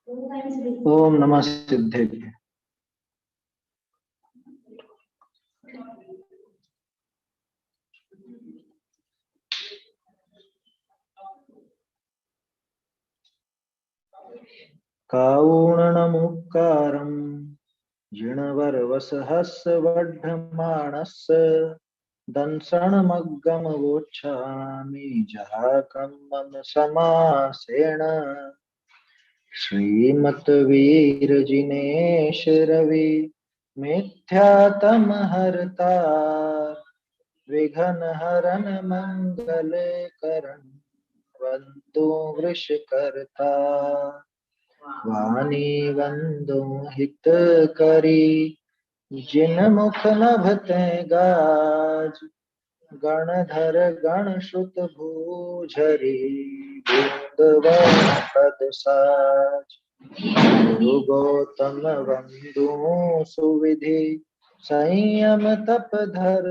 ओम नमः सिद्धेभ्य। काऊणमुक्कारं जिणवरवसहस्रवर्धमाणस्य दंसनमग्गमवोच्छामि जहाकं मम समासेन। श्रीमद्वीरजिनेश रवि मिथ्यातमहर्ता विघ्नहरन मंगलकरण वंदो वृषकर्ता। वाणी वंदो हितकरी जिन मुख नभते गाज। गणधर गणश्रुत भूझरी पद साज। गुरु गौतम वंदु सुविधि संयम तप धर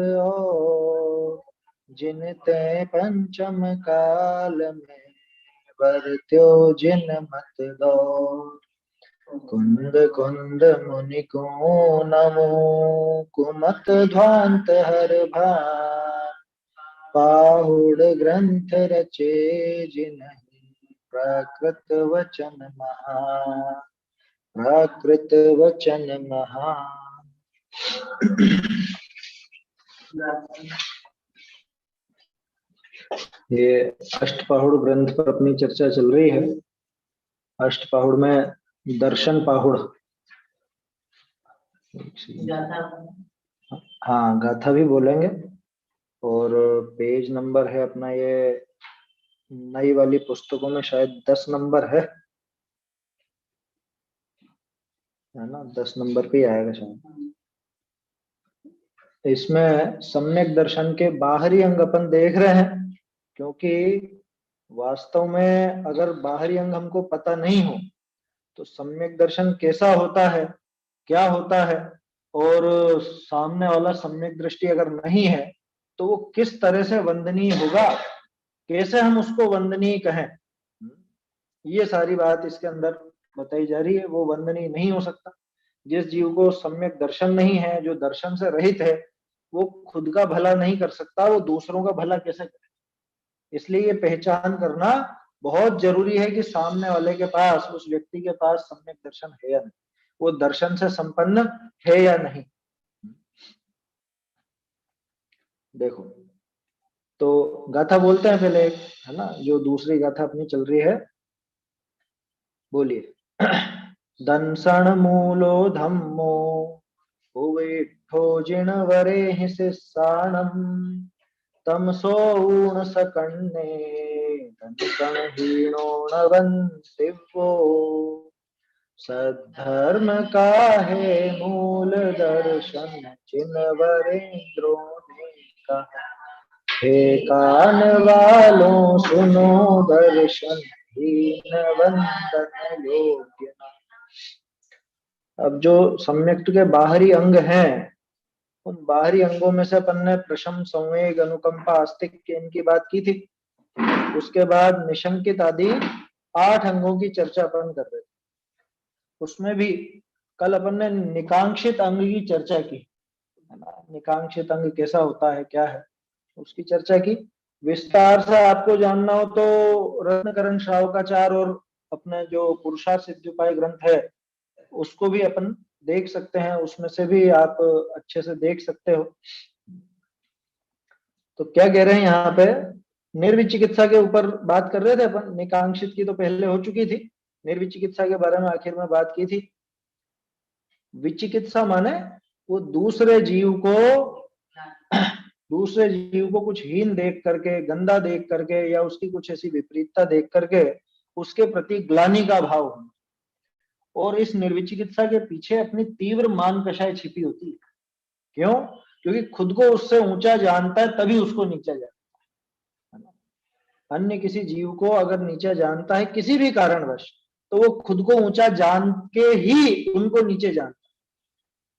जिनते पंचम काल में वर्त्यो जिन मत दो। कुंद कुंद मुनि को नमो कुमत ध्वांत हर भान। पाहुड़ ग्रंथ रचे जिन्हि प्राकृत वचन महान। प्राकृत वचन महान। ये अष्टपाहुड़ ग्रंथ पर अपनी चर्चा चल रही है। अष्टपाहुड़ में दर्शन पाहुड़, हाँ गाथा भी बोलेंगे। और पेज नंबर है अपना ये नई वाली पुस्तकों में शायद 10 नंबर है ना, 10 नंबर पे ही आएगा शायद। इसमें सम्यक दर्शन के बाहरी अंग अपन देख रहे हैं, क्योंकि वास्तव में अगर बाहरी अंग हमको पता नहीं हो तो सम्यक दर्शन कैसा होता है, क्या होता है, और सामने वाला सम्यक दृष्टि अगर नहीं है तो वो किस तरह से वंदनीय होगा, कैसे हम उसको वंदनीय कहें, ये सारी बात इसके अंदर बताई जा रही है। वो वंदनीय नहीं हो सकता। जिस जीव को सम्यक दर्शन नहीं है, जो दर्शन से रहित है, वो खुद का भला नहीं कर सकता, वो दूसरों का भला कैसे करे। इसलिए ये पहचान करना बहुत जरूरी है कि सामने वाले के पास, उस व्यक्ति के पास सम्यक दर्शन है या नहीं, वो दर्शन से संपन्न है या नहीं। देखो, तो गाथा बोलते हैं पहले, है ना, जो दूसरी गाथा अपनी चल रही है, बोलिए। दंसण मूलो धम्मो हुवेठो जिणवरे हिसिसाणम तमसो ऊण सकन्ने दंसण हीणो नवंतिवो। सद्धर्म का है मूल दर्शन जिनवरेंद्रो ने कहा। हे कान वालों सुनो दर्शन हीन वंदन योग्य। अब जो सम्यक के बाहरी अंग हैं, उन बाहरी अंगों में से अपन ने प्रशम, संवेग, अनुकंपा, आस्तिक्य इनकी बात की थी। उसके बाद निशंकित आदि 8 अंगों की चर्चा अपन कर रहे थे। उसमें भी कल अपन ने निकांक्षित अंग की चर्चा की, है ना। निकांक्षित अंग कैसा होता है, क्या है, उसकी चर्चा की। विस्तार से आपको जानना हो तो रत्नकरण श्रावकाचार और अपने जो पुरुषार्थ सिद्धिउपाय ग्रंथ है उसको भी अपन देख सकते हैं, उसमें से भी आप अच्छे से देख सकते हो। तो क्या कह रहे हैं यहाँ पे, निर्विचिकित्सा के ऊपर बात कर रहे थे अपन। निकांक्षित की तो पहले हो चुकी थी, निर्विचिकित्सा के बारे में आखिर में बात की थी। विचिकित्सा माने वो दूसरे जीव को कुछ हीन देख करके, गंदा देख करके, या उसकी कुछ ऐसी विपरीतता देख करके उसके प्रति ग्लानि का भाव होना। और इस निर्विचिकित्सा के पीछे अपनी तीव्र मानकषाएं छिपी होती है। क्यों? क्योंकि खुद को उससे ऊंचा जानता है तभी उसको नीचा जानता है। अन्य किसी जीव को अगर नीचा जानता है किसी भी कारणवश, तो वो खुद को ऊंचा जान के ही उनको नीचे जानता है।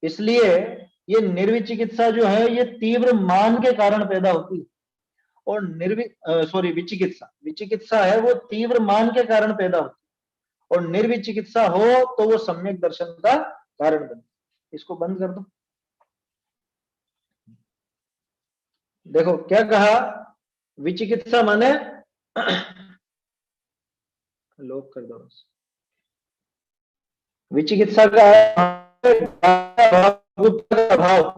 इसलिए ये निर्विचिकित्सा जो है ये तीव्र मान के कारण पैदा होती है। और विचिकित्सा है वो तीव्र मान के कारण पैदा होती है। और निर्विचिकित्सा हो तो वो सम्यक दर्शन का कारण बने। इसको बंद कर दो। देखो क्या कहा, विचिकित्सा माने लोक कर दो। विचिकित्सा का भाव,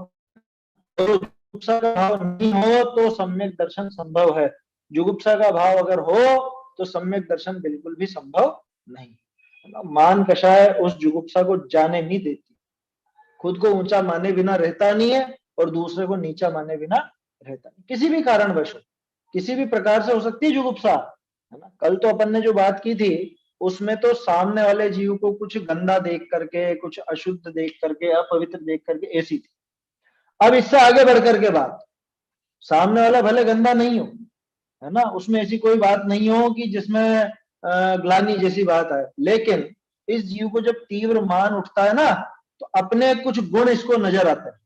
तो जुगुप्सा का भाव नहीं हो तो सम्यक दर्शन संभव है, जुगुप्सा का भाव अगर हो तो सम्यक दर्शन बिल्कुल भी संभव नहीं। मान कषाय उस जुगुप्सा को जाने नहीं देती, खुद को ऊंचा माने बिना रहता नहीं है और दूसरे को नीचा माने बिना रहता नहीं, किसी भी कारणवश हो, किसी भी प्रकार से हो सकती है जुगुप्सा, है ना। कल तो अपन ने जो बात की थी उसमें तो सामने वाले जीव को कुछ गंदा देख करके, कुछ अशुद्ध देख करके, अपवित्र देख करके ऐसी थी। अब इससे आगे बढ़ करके बात, सामने वाला भले गंदा नहीं हो, है ना, उसमें ऐसी कोई बात नहीं हो कि जिसमें ग्लानि जैसी बात आए, लेकिन इस जीव को जब तीव्र मान उठता है ना तो अपने कुछ गुण इसको नजर आते हैं,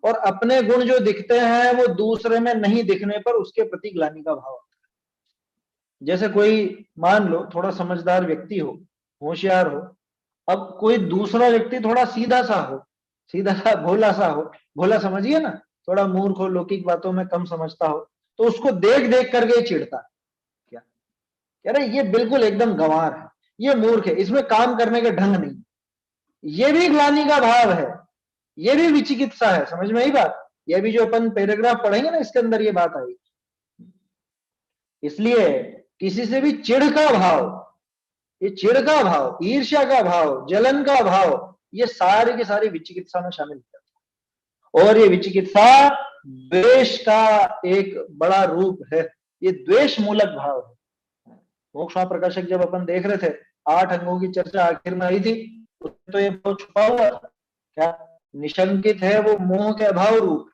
और अपने गुण जो दिखते हैं वो दूसरे में नहीं दिखने पर उसके प्रति ग्लानि का भाव आता है। जैसे कोई मान लो थोड़ा समझदार व्यक्ति हो, होशियार हो, अब कोई दूसरा व्यक्ति थोड़ा सीधा सा हो, सीधा सा भोला सा हो, भोला समझिए ना, थोड़ा मूर्ख हो, लौकिक बातों में कम समझता हो, तो उसको देख देख करके चिढ़ता है, क्या कह रहे ये बिल्कुल एकदम गंवार है, ये मूर्ख है, इसमें काम करने का ढंग नहीं, ये भी ग्लानि का भाव है, ये भी विचिकित्सा है। समझ में आई बात? ये भी जो अपन पैराग्राफ पढ़ेंगे ना इसके अंदर ये बात आई। इसलिए किसी से भी चिढ़ का भाव, ये चिढ़ का भाव, ईर्ष्या का भाव, जलन का भाव, ये सारी की सारी विचिकित्सा में शामिल है। और ये विचिकित्सा द्वेष का एक बड़ा रूप है, ये द्वेष मूलक भाव है। मोक्ष प्रकाशक जब अपन देख रहे थे 8 अंगों की चर्चा आखिर में आई थी, उसमें तो ये बहुत छुपा हुआ था, क्या निशंकित है वो मोह के अभाव रूप,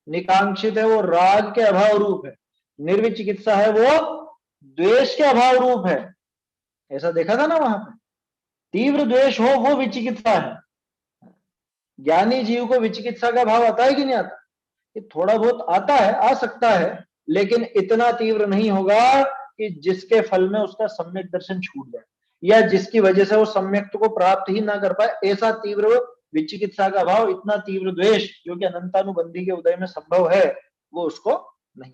निकांक्षित है वो राग के अभाव रूप है, निर्विचिकित्सा है वो द्वेष के अभाव रूप है। ऐसा देखा था ना वहां पे, तीव्र द्वेष हो वो विचिकित्सा है। ज्ञानी जीव को विचिकित्सा का भाव आता है कि नहीं आता? ये थोड़ा बहुत आता है, आ सकता है, लेकिन इतना तीव्र नहीं होगा कि जिसके फल में उसका सम्यक दर्शन छूट जाए, या जिसकी वजह से वो सम्यक्त को प्राप्त ही ना कर पाए। ऐसा तीव्र विचिकित्सा का भाव, इतना तीव्र द्वेष जो कि अनंतानुबंधी के उदय में संभव है, वो उसको नहीं।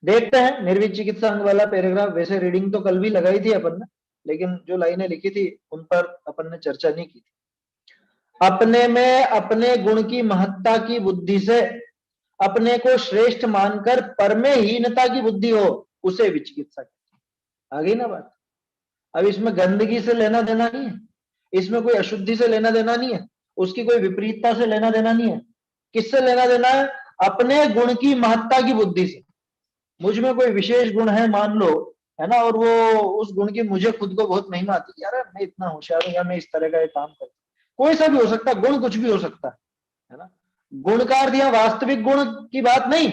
देखते हैं निर्विचिकित्सा अंग वाला पैराग्राफ। वैसे रीडिंग तो कल भी लगाई थी अपन ने, लेकिन जो लाइनें लिखी थी उन पर अपन ने चर्चा नहीं की थी। अपने में अपने गुण की महत्ता की बुद्धि से अपने को श्रेष्ठ मानकर पर में हीनता की बुद्धि हो, उसे विचिकित्सा कहते हैं। आ गई ना बात? अब इसमें गंदगी से लेना देना नहीं है, इसमें कोई अशुद्धि से लेना देना नहीं है, उसकी कोई विपरीतता से लेना देना नहीं है। किससे लेना देना है? अपने गुण की महत्ता की बुद्धि से। मुझ में कोई विशेष गुण है मान लो, है ना, और वो उस गुण की मुझे खुद को बहुत महिमा आती है, यार मैं इतना होशियार हूं, या मैं इस तरह का एक काम करता हूं, कोई सा भी हो सकता है, गुण कुछ भी हो सकता है ना। गुण का अर्थ यहाँ वास्तविक गुण की बात नहीं,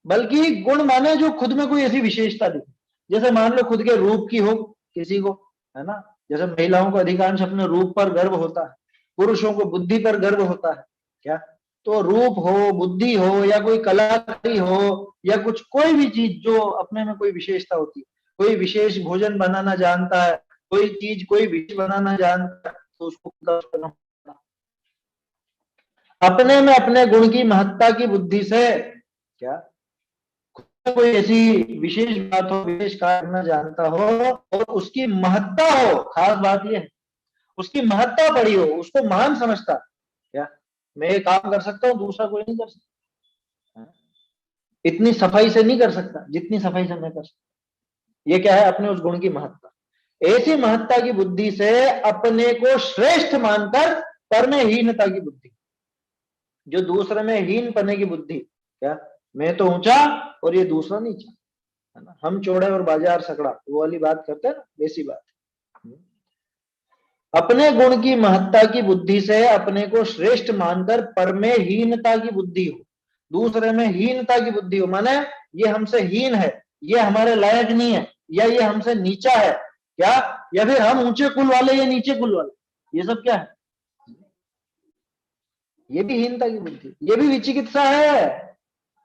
बल्कि गुण माने जो खुद में कोई ऐसी विशेषता दिखे। जैसे मान लो खुद के रूप की हो किसी को, है ना, जैसे महिलाओं को अधिकांश अपने रूप पर गर्व होता है, पुरुषों को बुद्धि पर गर्व होता है, क्या? तो रूप हो, बुद्धि हो, या कोई कलाकारी हो, या कुछ कोई भी चीज जो अपने में कोई विशेषता होती है, कोई विशेष भोजन बनाना जानता है, कोई चीज कोई विशेष बनाना जानता है, तो उसको अपने में अपने गुण की महत्ता की बुद्धि से, क्या कोई ऐसी विशेष बात हो, विशेष कार्य करना जानता हो और उसकी महत्ता हो, खास बात यह है उसकी महत्ता बड़ी हो, उसको महान समझता, क्या मैं ये काम कर सकता हूँ दूसरा कोई नहीं कर सकता, इतनी सफाई से नहीं कर सकता जितनी सफाई से मैं कर सकता। ये क्या है? अपने उस गुण की महत्ता। ऐसी महत्ता की बुद्धि से अपने को श्रेष्ठ मानकर पर में हीनता की बुद्धि, जो दूसरे में हीन पने की बुद्धि, क्या मैं तो ऊंचा और ये दूसरा नीचा, है ना, हम चौड़े और बाजार सकड़ा, वो वाली बात करते हैं ना, वैसी बात। अपने गुण की महत्ता की बुद्धि से अपने को श्रेष्ठ मानकर पर में हीनता की बुद्धि हो, दूसरे में हीनता की बुद्धि हो, माने ये हमसे हीन है, ये हमारे लायक नहीं है, या ये हमसे नीचा है, क्या, या फिर हम ऊंचे कुल वाले या नीचे कुल वाले, ये सब क्या है? ये भी हीनता की बुद्धि, ये भी विचिकित्सा है।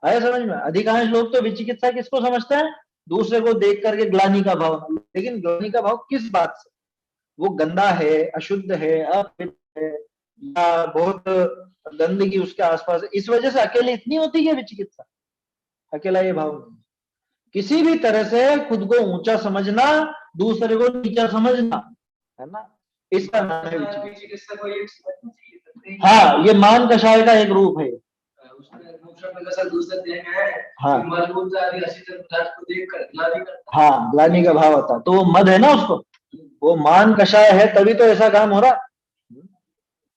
आया समझ में? अधिकांश लोग तो विचिकित्सा किसको समझते हैं? दूसरे को देख करके ग्लानि का भाव, लेकिन ग्लानि का भाव किस बात से? वो गंदा है, अशुद्ध है, अपवित्र है, या बहुत गंदगी उसके आसपास है, इस वजह से अकेले इतनी होती है विचिकित्सा? अकेला ये भाव नहीं। किसी भी तरह से खुद को ऊंचा समझना, दूसरे को नीचा समझना, है ना, इसका नाम है विचिकित्सा। हाँ, ये मान कषाय का एक रूप है। हाँ हाँ, ग्लानि का भाव आता, तो वो मद है ना, उसको वो मान कषाय है, तभी तो ऐसा काम हो रहा।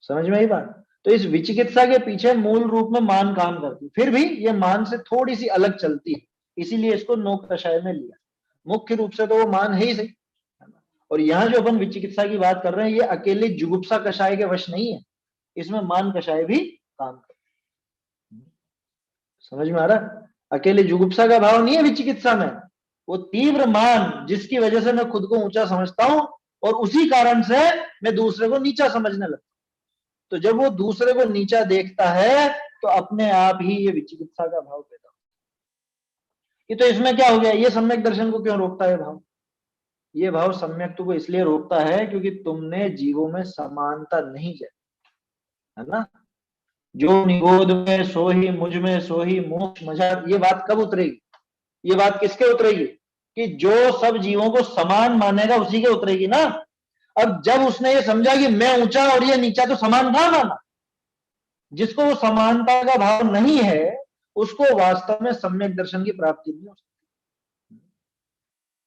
समझ में आई बात? तो इस विचिकित्सा के पीछे मूल रूप में मान काम करती, फिर भी ये मान से थोड़ी सी अलग चलती है, इसीलिए इसको नोक कषाय में लिया। मुख्य रूप से तो वो मान है ही सही, है ना। और यहाँ जो अपन विचिकित्सा की बात कर रहे हैं, ये अकेले जुगुप्सा कषाय के वश नहीं है, इसमें मान कषाय भी काम करता है। समझ में आ रहा? अकेले जुगुप्सा का भाव नहीं है विचिकित्सा में, वो तीव्र मान जिसकी वजह से मैं खुद को ऊंचा समझता हूं और उसी कारण से मैं दूसरे को नीचा समझने लगता हूं। तो जब वो दूसरे को नीचा देखता है तो अपने आप ही ये विचिकित्सा का भाव पैदा होता है। ये तो इसमें क्या हो गया, ये सम्यक दर्शन को क्यों रोकता है भाव? ये भाव सम्यक को इसलिए रोकता है क्योंकि तुमने जीवों में समानता नहीं है, है ना। जो निगोद में सो ही मुझ में सो ही मोक्ष मझार, ये बात कब उतरेगी? ये बात किसके उतरेगी? कि जो सब जीवों को समान मानेगा उसी के उतरेगी ना। अब जब उसने ये समझा कि मैं ऊंचा और ये नीचा, तो समान कहां माना? जिसको वो समानता का भाव नहीं है, उसको वास्तव में सम्यक दर्शन की प्राप्ति नहीं हो सकती,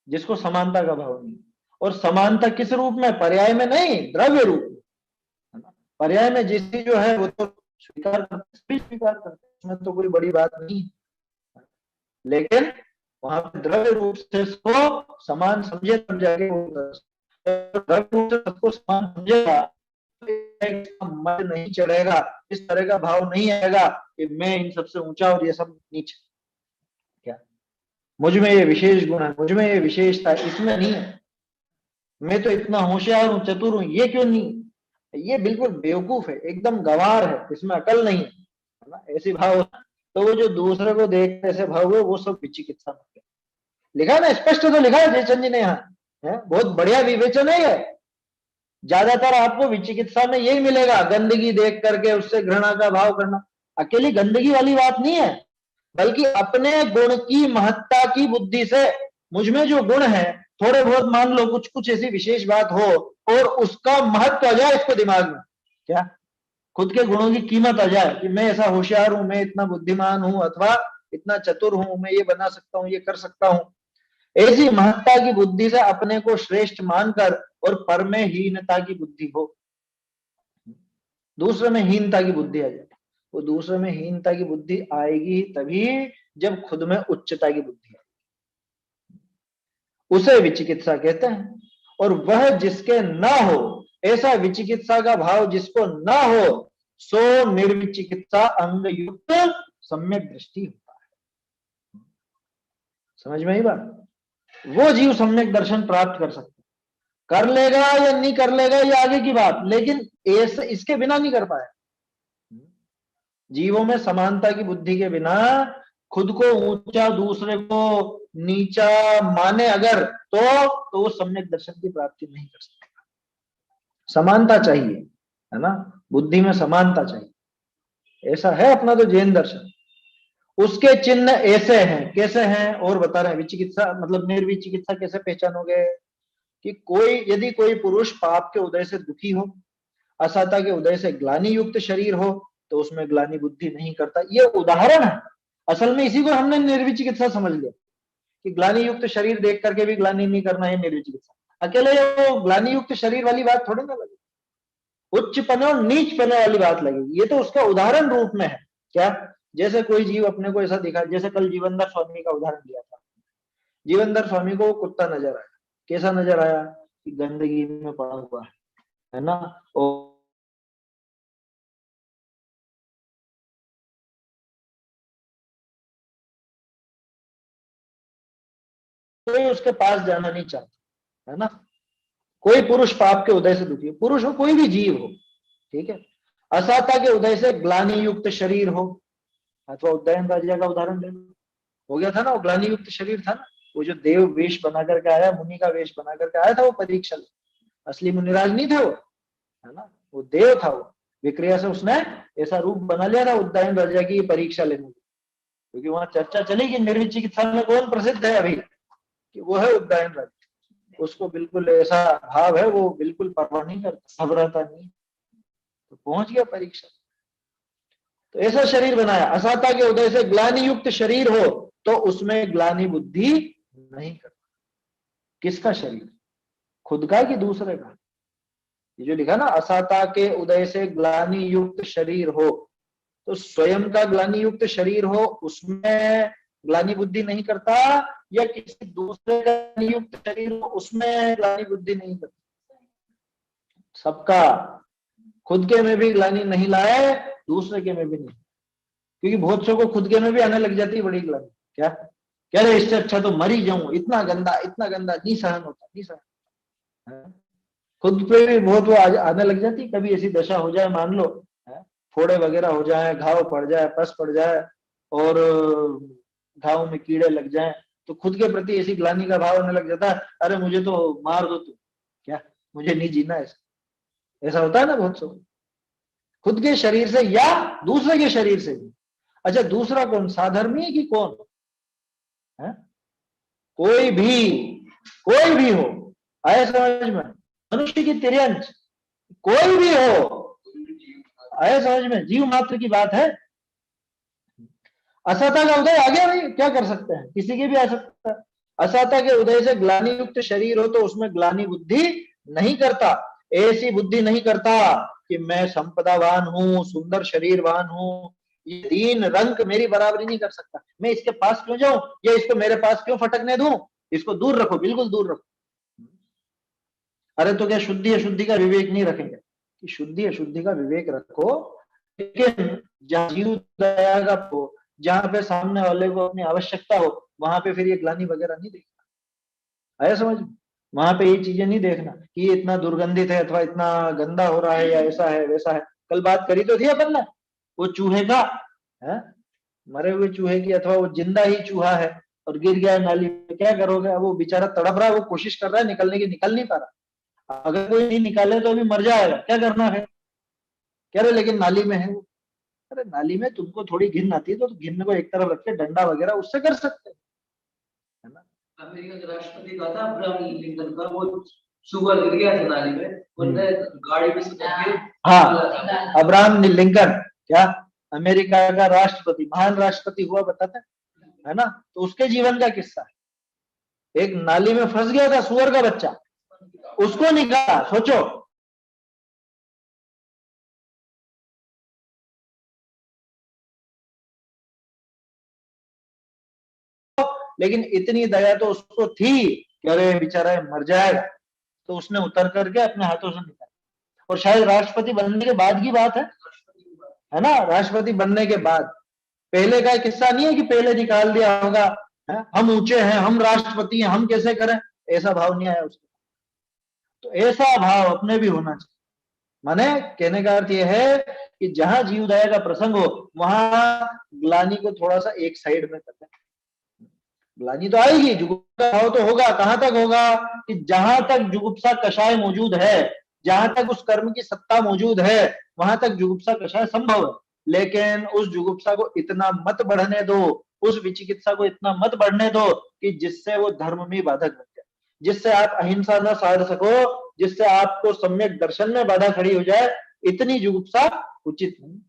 जिसको समानता का भाव नहीं। और समानता किस रूप में? पर्याय में नहीं, द्रव्य रूप में। पर्याय में जिसकी जो है वो तो स्वीकार करते, उसमें तो कोई बड़ी बात नहीं है, लेकिन वहां पे द्रव्य रूप से इसको समान समझे तब जाके वो द्रव्य रूप से सबको समान समझेगा, मत नहीं चढ़ेगा, इस तरह का भाव नहीं आएगा कि मैं इन सबसे ऊंचा और ये सब नीचे। क्या मुझ में ये विशेष गुण है, मुझ में ये विशेषता है, इसमें नहीं है। मैं तो इतना होशियार हूं, चतुर हूं, ये क्यों नहीं? ये बिल्कुल बेवकूफ है, एकदम गंवार है, इसमें अकल नहीं है ना, ऐसी भाव। तो वो जो दूसरे को देख ऐसे भाव है, वो सब विचिकित्सा लिखा ना, स्पष्ट तो लिखा है जयचंद जी ने यहाँ, है बहुत बढ़िया विवेचन है ये। ज्यादातर आपको विचिकित्सा में यही मिलेगा, गंदगी देख करके उससे घृणा का भाव करना। अकेली गंदगी वाली बात नहीं है, बल्कि अपने गुण की महत्ता की बुद्धि से, मुझ में जो गुण है, थोड़े बहुत मान लो कुछ कुछ ऐसी विशेष बात हो और उसका महत्व आ जाए इसको दिमाग में, क्या खुद के गुणों की कीमत आ जाए कि मैं ऐसा होशियार हूं, मैं इतना बुद्धिमान हूं, अथवा इतना चतुर हूं, मैं ये बना सकता हूं, ये कर सकता हूं। ऐसी महत्ता की बुद्धि से अपने को श्रेष्ठ मानकर और पर में हीनता की बुद्धि हो, दूसरे में हीनता की बुद्धि आ जाए। वो दूसरे में हीनता की बुद्धि आएगी तभी जब खुद में उच्चता की बुद्धि आएगी, उसे विचिकित्सा कहते हैं। और वह जिसके न हो, ऐसा विचिकित्सा का भाव जिसको न हो, सो निर्विचिकित्सा अंग युक्त सम्यक दृष्टि होता है। समझ में आई बात? वो जीव सम्यक दर्शन प्राप्त कर सकता, कर लेगा या नहीं कर लेगा ये आगे की बात, लेकिन ऐसे इसके बिना नहीं कर पाया। जीवों में समानता की बुद्धि के बिना खुद को ऊंचा दूसरे को नीचा माने अगर, तो वो सम्यक दर्शन की प्राप्ति नहीं कर सकता। समानता चाहिए, है ना, बुद्धि में समानता चाहिए। ऐसा है अपना तो जैन दर्शन। उसके चिन्ह ऐसे हैं, कैसे हैं और बता रहे हैं। विचिकित्सा मतलब निर्विचिकित्सा कैसे पहचानोगे? कि कोई यदि कोई पुरुष पाप के उदय से दुखी हो, असहता के उदय से ग्लानि युक्त शरीर हो, तो उसमें ग्लानि बुद्धि नहीं करता। ये उदाहरण है, असल में इसी को हमने निर्विचिकित्सा समझ लिया कि ग्लानि युक्त शरीर देख करके भी ग्लानि नहीं करना है निर्विचिकित्सा। अकेले वो ग्लानि युक्त शरीर वाली बात थोड़ी ना लगेगी, उच्च पने और नीच पने वाली बात लगेगी। ये तो उसका उदाहरण रूप में है। क्या? जैसे कोई जीव अपने को ऐसा दिखा, जैसे कल जीवनदार स्वामी का उदाहरण दिया था। जीवनदार स्वामी को कुत्ता नजर आया, कैसा नजर आया? कि गंदगी में पड़ा हुआ है ना, और कोई उसके पास जाना नहीं चाहता, है ना। कोई पुरुष पाप के उदय से दुखी हो, पुरुष हो कोई भी जीव हो, ठीक है, असहता के उदय से ग्लानि युक्त शरीर हो, अथवा उदयन राजा का उदाहरण ले लो, हो गया था ना, वो ग्लानि युक्त शरीर था ना। वो जो देव वेश बना करके आया, मुनि का वेश बना करके आया था वो परीक्षा, असली मुनिराज नहीं था वो, है ना, वो देव था। वो विक्रिया से उसने ऐसा रूप बना लिया था उद्दायन राजा की परीक्षा लेने की, क्योंकि वहां चर्चा चली कि निर्वित चिकित्सा में कौन प्रसिद्ध है अभी, कि वो है उद्दायन राजा। उसको बिल्कुल ऐसा भाव है, वो बिल्कुल परवाह नहीं करता, घबराता नहीं, तो पहुंच गया परीक्षा। तो ऐसा शरीर बनाया, असाता के उदय से ग्लानि युक्त शरीर हो तो उसमें ग्लानि बुद्धि नहीं करता। किसका शरीर, खुद का कि दूसरे का? ये जो लिखा ना, असाता के उदय से ग्लानि युक्त शरीर हो, तो स्वयं का ग्लानि युक्त शरीर हो उसमें ग्लानि बुद्धि नहीं करता, या किसी दूसरे का ग्लानि युक्त शरीर हो उसमें ग्लानि बुद्धि नहीं करता? सबका, खुद के में भी ग्लानि नहीं लाए, दूसरे के में भी नहीं, क्योंकि बहुत सौ को खुद के में भी आने लग जाती है बड़ी ग्लानि। क्या कह रहे, इससे अच्छा तो मर ही जाऊं, इतना गंदा नहीं सहन होता, नहीं सहन। खुद पे भी बहुत वो आने लग जाती, कभी ऐसी दशा हो जाए, मान लो फोड़े वगैरह हो जाए, घाव पड़ जाए, पस पड़ जाए, और घाव में कीड़े लग जाए, तो खुद के प्रति ऐसी ग्लानि का भाव आने लग जाता है, अरे मुझे तो मार दो तू, क्या मुझे नहीं जीना ऐसा होता है ना बहुत सौ, खुद के शरीर से या दूसरे के शरीर से भी। अच्छा, दूसरा कौन, साधर्मी कि कौन है? कोई भी हो, आया समझ में, मनुष्य की तिर्यंच कोई भी हो, आया समझ में, जीव मात्र की बात है। असता का उदय आ गया भाई, क्या कर सकते हैं, किसी के भी आ सकता है। असता के उदय से ग्लानि युक्त शरीर हो तो उसमें ग्लानि बुद्धि नहीं करता, ऐसी बुद्धि नहीं करता कि मैं संपदावान हूं, सुंदर शरीरवान हूं, ये दीन रंग मेरी बराबरी नहीं कर सकता, मैं इसके पास क्यों जाऊं, या इसको मेरे पास क्यों फटकने दूं, इसको दूर रखो, बिल्कुल दूर रखो। अरे तो क्या शुद्धि अशुद्धि का विवेक नहीं रखेंगे, कि शुद्धि अशुद्धि का विवेक रखो, लेकिन जहां जीव दया का हो, जहां पे सामने वाले को अपनी आवश्यकता हो, वहां पे फिर ये ग्लानि वगैरह नहीं देखना, आया समझ, वहां पे ये चीजें नहीं देखना कि ये इतना दुर्गंधित है अथवा इतना गंदा हो रहा है या ऐसा है वैसा है। कल बात करी तो थी अपन ने वो चूहे का, है मरे हुए चूहे की, अथवा वो जिंदा ही चूहा है और गिर गया नाली में, क्या करोगे? अब वो बेचारा तड़प रहा है, वो कोशिश कर रहा है निकलने की, निकल नहीं पा रहा, अगर कोई नहीं निकाले तो अभी मर जाएगा, क्या करना है? कह रहे लेकिन नाली में है वो। अरे नाली में तुमको थोड़ी घिन आती है तो घिन को एक तरफ रख के डंडा वगैरह उससे कर सकते हैं, है ना। अमेरिका के राष्ट्रपति का था अब्राहम लिंकन का, वो शुगर गिर गया था नाली में, उन्होंने गाड़ी में से हाँ, अब्राहम लिंकन, क्या अमेरिका का राष्ट्रपति, महान राष्ट्रपति हुआ, बताते है ना। तो उसके जीवन का किस्सा है, एक नाली में फंस गया था सुअर का बच्चा, उसको निकाला, सोचो। लेकिन इतनी दया तो उसको थी कि अरे बेचारा मर जाएगा, तो उसने उतर करके अपने हाथों से निकाला, और शायद राष्ट्रपति बनने के बाद की बात है ना, राष्ट्रपति बनने के बाद, पहले का किस्सा नहीं है कि पहले निकाल दिया होगा, है? हम ऊंचे हैं, हम राष्ट्रपति हैं, हम कैसे करें, ऐसा भाव नहीं आया उसको। तो ऐसा भाव अपने भी होना चाहिए। माने कहने का अर्थ यह है कि जहां जीवदया का प्रसंग हो वहां ग्लानि को थोड़ा सा एक साइड में करते हैं। ग्लानि तो आएगी, जुगुप्सा भाव तो होगा, कहां तक होगा कि जहां तक जुगुप्सा कषाय मौजूद है, जहां तक उस कर्म की सत्ता मौजूद है, वहां तक जुगुप्सा कषाय संभव है। लेकिन उस जुगुप्सा को इतना मत बढ़ने दो, उस विचिकित्सा को इतना मत बढ़ने दो कि जिससे वो धर्म में बाधक बन जाए, जिससे आप अहिंसा न साध सको, जिससे आपको सम्यक दर्शन में बाधा खड़ी हो जाए, इतनी जुगुप्सा उचित नहीं।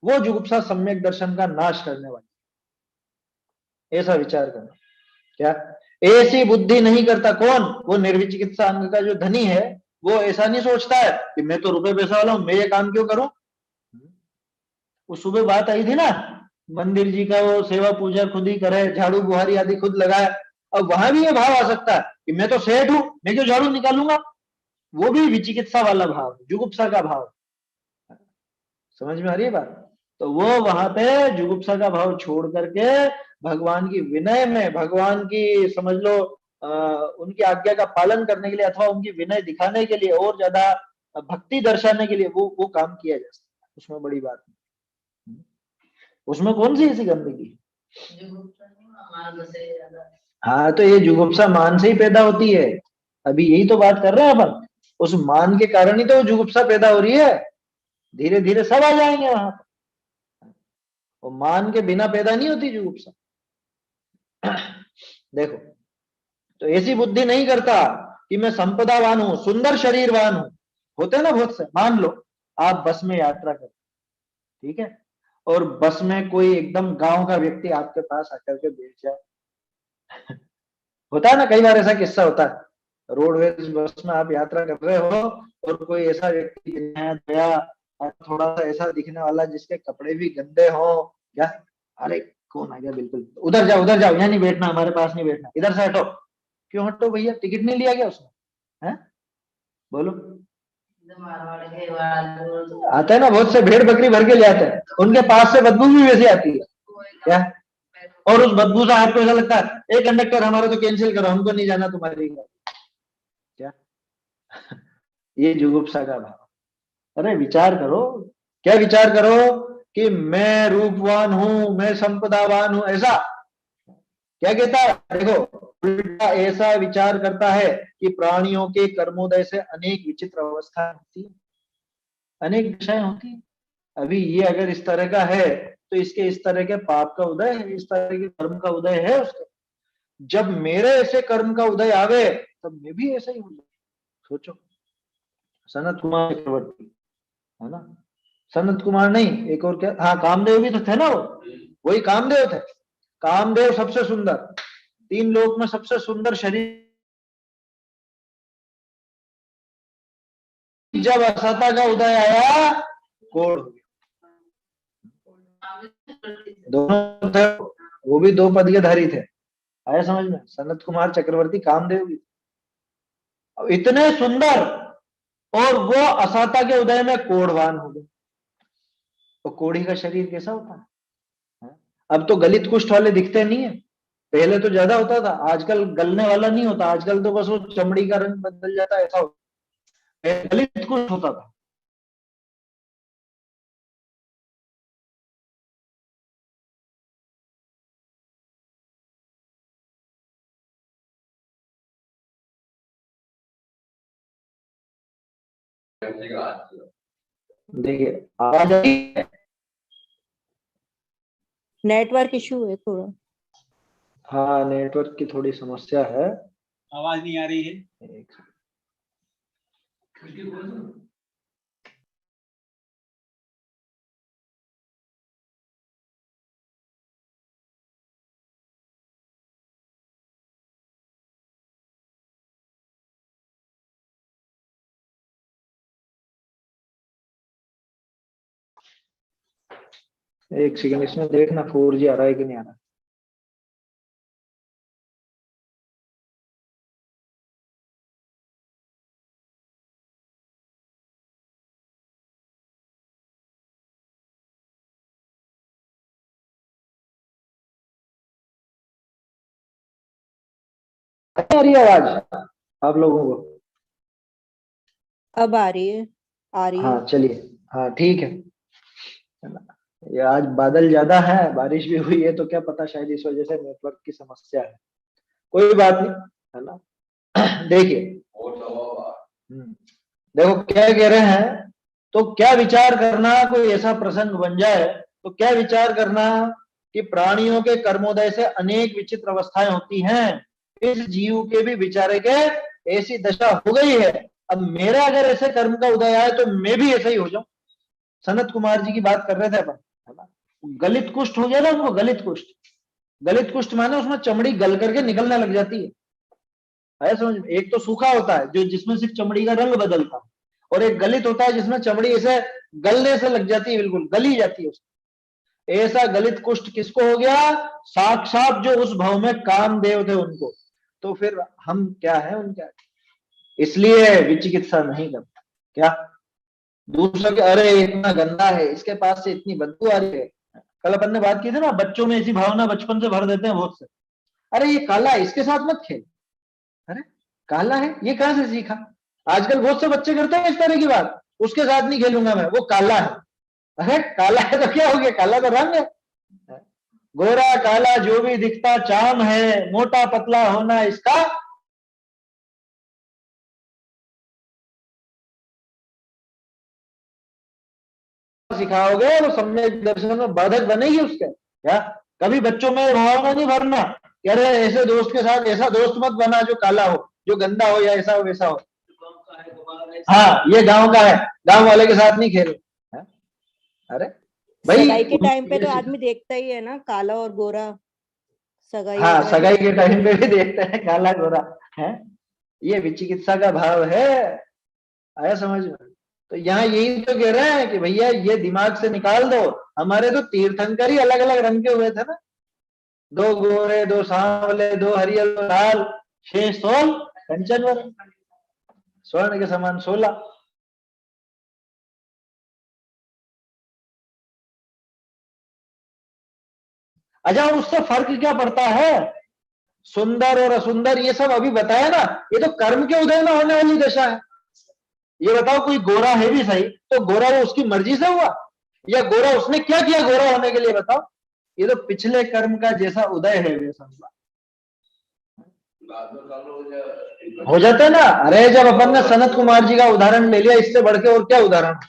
वो जुगुप्सा सम्यक दर्शन का नाश करने वाली, ऐसा विचार करना। क्या ऐसी बुद्धि नहीं करता कौन? वो निर्विचिकित्सा अंग का जो धनी है, वो ऐसा नहीं सोचता है कि मैं तो रुपए पैसा वाला हूं, मैं ये काम क्यों करूं। वो सुबह बात आई थी ना, मंदिर जी का वो सेवा पूजा खुद ही करे, झाड़ू बुहारी आदि खुद लगाए, अब वहां भी ये भाव आ सकता है कि मैं तो सेठ हूं, मैं क्यों झाड़ू निकालूंगा। वो भी विचिकित्सा वाला भाव, जुगुप्सा का भाव, समझ में आ रही है बात। तो वो वहां पे जुगुप्सा का भाव छोड़ करके भगवान की विनय में, भगवान की समझ लो उनकी आज्ञा का पालन करने के लिए, अथवा उनकी विनय दिखाने के लिए, और ज्यादा भक्ति दर्शाने के लिए वो काम किया जा सकता है, उसमें बड़ी बात नहीं। उसमें कौन सी ऐसी गंदगी? हाँ, तो ये जुगुप्सा मान से ही पैदा होती है। अभी यही तो बात कर रहे हैं अपन। उस मान के कारण ही तो जुगुप्सा पैदा हो रही है। धीरे धीरे सब आ जाएंगे वहां पर। वो मान के बिना पैदा नहीं होती जुगुप्सा। देखो, तो ऐसी बुद्धि नहीं करता कि मैं संपदावान हूं, सुंदर शरीरवान हूं। होते ना बहुत से। मान लो आप बस में यात्रा कर, ठीक है, और बस में कोई एकदम गांव का व्यक्ति आपके पास आकर के बैठ जाए। होता है ना, कई बार ऐसा किस्सा होता है। रोडवेज बस में आप यात्रा कर रहे हो और कोई ऐसा व्यक्ति गया, थोड़ा सा ऐसा दिखने वाला, जिसके कपड़े भी गंदे हो, क्या, अरे कौन आ गया, बिल्कुल उधर जाओ उधर जाओ, यहाँ नहीं बैठना, हमारे पास नहीं बैठना, इधर से हटो। क्यों हटो भैया, टिकट नहीं लिया गया उसने? है, बोलो। आते हैं ना बहुत से, भेड़ बकरी भर के ले आते हैं, उनके पास से बदबू भी वैसे आती है, क्या। और उस बदबू से आपको ऐसा लगता है, एक कंडक्टर हमारा तो कैंसिल करो, हमको नहीं जाना तुम्हारी गाड़ी, क्या। ये जुगुप्सा का भाव। अरे विचार करो, क्या विचार करो कि मैं रूपवान हूं, मैं संपदावान हूं, ऐसा क्या कहता है, देखो, उल्टा ऐसा विचार करता है कि प्राणियों के कर्मोदय से अनेक विचित्र अवस्थाएं होती है, अनेक दशाएं होती है। अभी ये अगर इस तरह का है, तो इसके इस तरह के पाप का उदय है, इस तरह के कर्म का उदय है उसके। जब मेरे ऐसे कर्म का उदय आवे, तब मैं भी ऐसा ही हो जाऊं। सोचो, सनत कुमार चक्रवर्ती, है ना, सनत कुमार नहीं, एक और क्या, हाँ कामदेव भी तो थे ना वो, वही कामदेव थे। कामदेव सबसे सुंदर, तीन लोक में सबसे सुंदर शरीर, जब असता का उदय आया, कोड़ हो गया। दोनों थे, वो भी दो पद के धारी थे। आया समझ में, सनत कुमार चक्रवर्ती, कामदेव भी इतने सुंदर, और वो असाता के उदय में कोढ़वान हो गए। तो कोढ़ी का शरीर कैसा होता है? अब तो गलित कुष्ठ वाले दिखते नहीं है, पहले तो ज्यादा होता था, आजकल गलने वाला नहीं होता, आजकल तो बस वो चमड़ी का रंग बदल जाता है, ऐसा होता है। गलित कुष्ठ होता था। देखिए, आवाज आ रही है? नेटवर्क इशू है थोड़ा। हाँ, नेटवर्क की थोड़ी समस्या है। आवाज नहीं आ रही है। एक एक सेकंड, इसमें देखना 4G आ रहा है कि नहीं आ रहा। आ रही है आवाज आप लोगों को? अब आ रही है, आ रही है। हाँ चलिए, हाँ ठीक है। ये आज बादल ज्यादा है, बारिश भी हुई है, तो क्या पता शायद इस वजह से नेटवर्क की समस्या है। कोई बात नहीं, है ना। देखिए, देखो क्या कह रहे हैं, तो क्या विचार करना, कोई ऐसा प्रसंग बन जाए तो क्या विचार करना कि प्राणियों के कर्मोदय से अनेक विचित्र अवस्थाएं होती हैं, इस जीव के भी विचारे के ऐसी दशा हो गई है। अब मेरा अगर ऐसे कर्म का उदय आए तो मैं भी ऐसा ही हो जाऊं। सनत कुमार जी की बात कर रहे थे अपन, है ना। गलित कुष्ठ हो गया ना उनको, गलित कुष्ठ। गलित कुष्ठ माने उसमें चमड़ी गल करके निकलने लग जाती है समझ में। एक तो सूखा होता है जो, जिसमें सिर्फ चमड़ी का रंग बदलता है, और एक गलित होता है जिसमें चमड़ी ऐसे गलने से लग जाती है, बिल्कुल गली जाती है उसमें। ऐसा गलित कुष्ठ किसको हो गया? साक्षात जो उस भाव में कामदेव थे उनको। तो फिर हम क्या है उनका, इसलिए विचिकित्सा नहीं करता। क्या दूसरा कि अरे इतना गंदा है, इसके पास से इतनी बदबू आ रही है। कल अपन ने बात की थी ना, बच्चों में ऐसी भावना बचपन से भर देते हैं बहुत से। अरे ये काला है, इसके साथ मत खेल। अरे काला है, ये कहां से सीखा? आजकल बहुत से बच्चे करते हैं इस तरह की बात, उसके साथ नहीं खेलूंगा मैं, वो काला है। अरे काला है तो क्या हो गया, काला तो रंग है। गोरा काला जो भी दिखता चाम है, मोटा पतला होना इसका सिखाओगे वो सम्यक दर्शन में बाधक बनेगी उसके। क्या कभी बच्चों में भावना नहीं भरना कि अरे ऐसे दोस्त के साथ ऐसा दोस्त मत बना जो काला हो, जो गंदा हो, या ऐसा हो वैसा हो। गाँव का है, दोबारा है। हाँ ये गांव का है, गांव वाले के साथ नहीं खेले। अरे भाई सगाई के टाइम पे ये तो आदमी देखता ही है ना, काला और गोरा। सगाई हाँ वगैरह सगाई के टाइम पे भी देखते हैं काला गोरा है। ये विचिकित्सा का भाव है, आया समझ में। तो यहाँ यही तो कह रहे हैं कि भैया ये दिमाग से निकाल दो। हमारे तो तीर्थंकर ही अलग अलग रंग के हुए थे ना, दो गोरे, दो सांवले, दो हरियर, दो लाल, 6 सोल कंचन वर्ण, स्वर्ण के समान 16। अच्छा उससे फर्क क्या पड़ता है, सुंदर और असुंदर ये सब अभी बताया ना, ये तो कर्म के उदय में होने वाली दशा है। ये बताओ कोई गोरा है भी सही तो गोरा वो उसकी मर्जी से हुआ, या गोरा उसने क्या किया गोरा होने के लिए, बताओ। ये तो पिछले कर्म का जैसा उदय है वैसा हुआ। हो जाता है ना। अरे जब अपन ने सनत कुमार जी का उदाहरण ले लिया, इससे बढ़ के और क्या उदाहरण।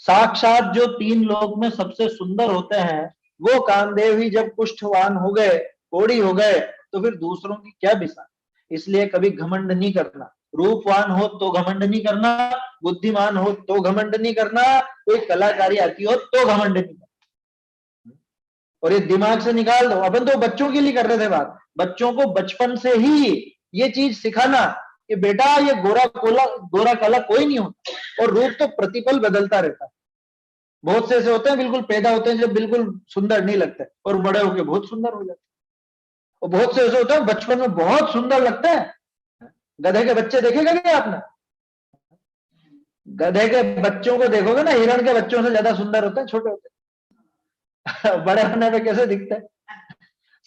साक्षात जो 3 लोक में सबसे सुंदर होते हैं वो कामदेव ही जब कुष्ठवान हो गए, कोड़ी हो गए, तो फिर दूसरों की क्या बिसा। इसलिए कभी घमंड नहीं करना, रूपवान हो तो घमंड नहीं करना, बुद्धिमान हो तो घमंड नहीं करना, कोई कलाकारी आती हो तो घमंड नहीं करना। और ये दिमाग से निकाल दो। अपन तो बच्चों के लिए कर रहे थे बात, बच्चों को बचपन से ही ये चीज सिखाना कि बेटा ये गोरा काला कोई नहीं होता, और रूप तो प्रतिपल बदलता रहता है। बहुत से ऐसे होते हैं बिल्कुल पैदा होते हैं जब बिल्कुल सुंदर नहीं लगते, और बड़े होके बहुत सुंदर हो जाते हैं। और बहुत से ऐसे होते हैं बचपन में बहुत सुंदर लगते हैं। गधे के बच्चे देखेगा क्या आपने, गधे के बच्चों को देखोगे ना, हिरण के बच्चों से ज्यादा सुंदर होते हैं छोटे होते हैं। बड़े होने पे कैसे दिखते हैं,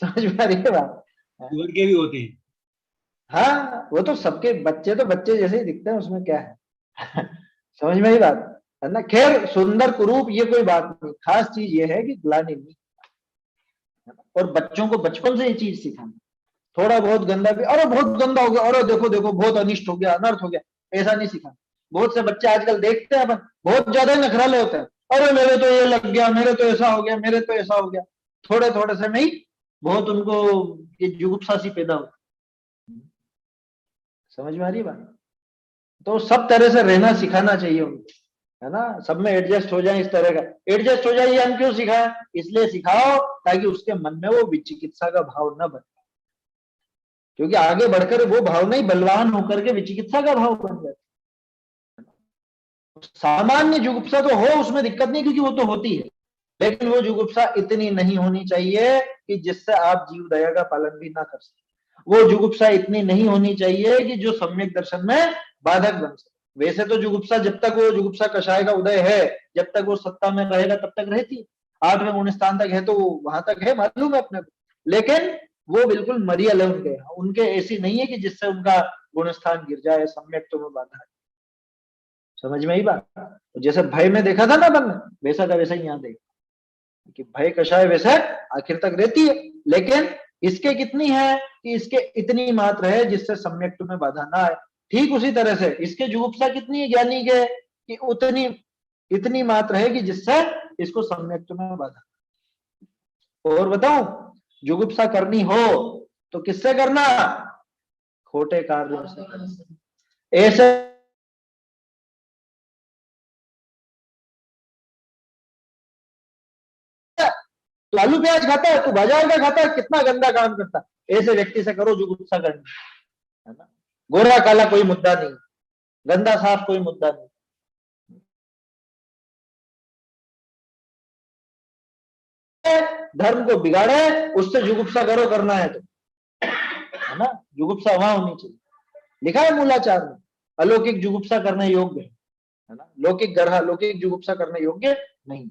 समझ में आ रही है बात। सुअर के भी होते हैं। हाँ वो तो सबके बच्चे तो बच्चे जैसे ही दिखते हैं, उसमें क्या है। समझ में ही बात है ना। खैर सुंदर कुरूप ये कोई बात नहीं, खास चीज ये है कि ग्लानि नहीं, और बच्चों को बचपन से ये चीज सिखाना। थोड़ा बहुत गंदा भी, अरे बहुत गंदा हो गया, अरे देखो देखो बहुत अनिष्ट हो गया, अनर्थ हो गया, ऐसा नहीं सिखाना। बहुत से बच्चे आजकल देखते हैं अपन बहुत ज्यादा ही नखराले होते हैं, अरे मेरे तो ये लग गया, मेरे तो ऐसा हो गया, मेरे तो ऐसा हो गया। थोड़े थोड़े से में ही बहुत उनको ये जुगुप्सा सी पैदा होती। समझ में आ रही बात। तो सब तरह से रहना सिखाना चाहिए उनको, है ना। सब में एडजस्ट हो जाए, इस तरह का एडजस्ट हो जाए। ये हम क्यों सिखाएं, इसलिए सिखाओ ताकि उसके मन में वो विचिकित्सा का भाव न बने, क्योंकि आगे बढ़कर वो भावना ही बलवान होकर के विचिकित्सा का भाव बन जाती। सामान्य जुगुप्सा तो हो, उसमें दिक्कत नहीं, क्योंकि वो तो होती है, लेकिन वो जुगुप्सा इतनी नहीं होनी चाहिए कि जिससे आप जीव दया का पालन भी ना कर सके। वो जुगुप्सा इतनी नहीं होनी चाहिए कि जो सम्यक दर्शन में बाधक बन सके। वैसे तो जुगुप्सा जब तक वो जुगुप्सा कषाय का उदय है, जब तक वो सत्ता में रहेगा तब तक रहती है। 8वें गुण स्थान तक है तो वो वहां तक है, मालूम है अपने को, लेकिन वो बिल्कुल मरियल है उनके ऐसी नहीं है कि जिससे उनका गुण स्थान गिर जाए, सम्यक तो में बाधा है। समझ में ही बात। जैसे भय में देखा था ना अपन ने, वैसा का वैसा ही यहाँ देखा कि भय कषाय वैसे आखिर तक रहती है, लेकिन इसके कितनी है कि इसके इतनी मात्र है जिससे सम्यक में बाधा ना आए। ठीक उसी तरह से इसके जुगुप्सा कितनी है ज्ञानी के कि उतनी इतनी मात्र है कि जिससे इसको सम्यक में बाधा। और बताऊं, जुगुप्सा करनी हो तो किससे करना, खोटे कार्यों से करना। ऐसे तो आलू प्याज खाता है, तो बाजार का खाता है, कितना गंदा काम करता है, ऐसे व्यक्ति से करो जो गुस्सा करनी, है ना। गोरा काला कोई मुद्दा नहीं, गंदा साफ कोई मुद्दा नहीं। धर्म को बिगाड़े उससे जुगुप्सा करो, करना है तो, है ना। जुगुप्सा वहां होनी चाहिए, लिखा है मूलाचार में, अलौकिक जुगुप्सा करने योग्य है ना, लौकिक गर्हा लौकिक जुगुप्सा करने योग्य नहीं।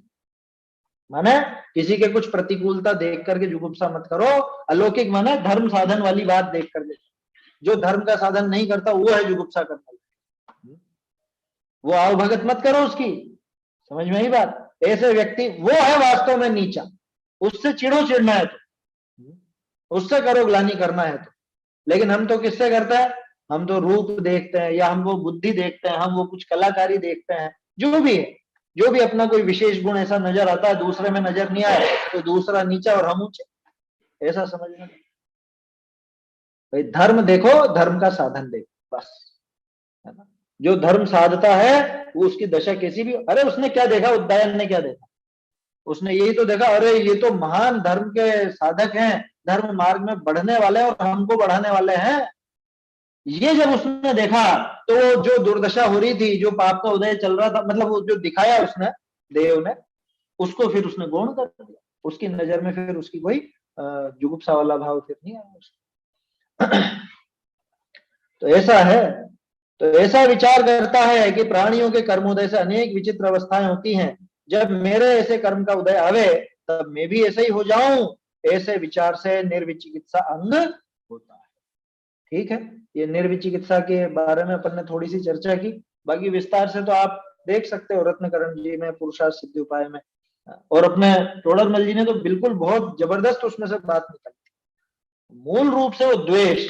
माने किसी के कुछ प्रतिकूलता देख करके जुगुप्सा मत करो। अलौकिक माने धर्म साधन वाली बात देख करके, जो धर्म का साधन नहीं करता वो है जुगुप्सा करना, वो आओ भगत मत करो उसकी। समझ में ही बात। ऐसे व्यक्ति वो है वास्तव में नीचा, उससे चिढ़ो चिढ़ना है तो, उससे करो ग्लानि करना है तो। लेकिन हम तो किससे करते हैं, हम तो रूप देखते हैं, या हम वो बुद्धि देखते हैं, हम वो कुछ कलाकारी देखते हैं, जो भी है, जो भी अपना कोई विशेष गुण ऐसा नजर आता है दूसरे में नजर नहीं आए तो दूसरा नीचा और हम ऊंचे, ऐसा समझना। भाई धर्म देखो, धर्म का साधन देखो, बस, है ना। जो धर्म साधता है वो उसकी दशा कैसी भी, अरे उसने क्या देखा, उदयन ने क्या देखा, उसने यही तो देखा, अरे ये तो महान धर्म के साधक हैं, धर्म मार्ग में बढ़ने वाले और हमको बढ़ाने वाले हैं। ये जब उसने देखा तो जो दुर्दशा हो रही थी, जो पाप का उदय चल रहा था, मतलब वो जो दिखाया उसने, देव ने, उसको फिर उसने गौण कर दिया। उसकी नजर में फिर उसकी कोई जुगुप्सा वाला भाव फिर नहीं आया उसको। तो ऐसा है, तो ऐसा विचार करता है कि प्राणियों के कर्मोदय से अनेक विचित्र अवस्थाएं होती हैं, जब मेरे ऐसे कर्म का उदय आवे तब मैं भी ऐसे ही हो जाऊं, ऐसे विचार से निर्विचिकित्सा अंग होता है। ठीक है, ये निर्विचिकित्सा के बारे में अपन ने थोड़ी सी चर्चा की, बाकी विस्तार से तो आप देख सकते हो रत्नकरण जी में, पुरुषार्थ सिद्धि उपाय में, और अपने टोडरमल जी ने तो बिल्कुल बहुत जबरदस्त उसमें से बात निकाली। मूल रूप से वो द्वेष,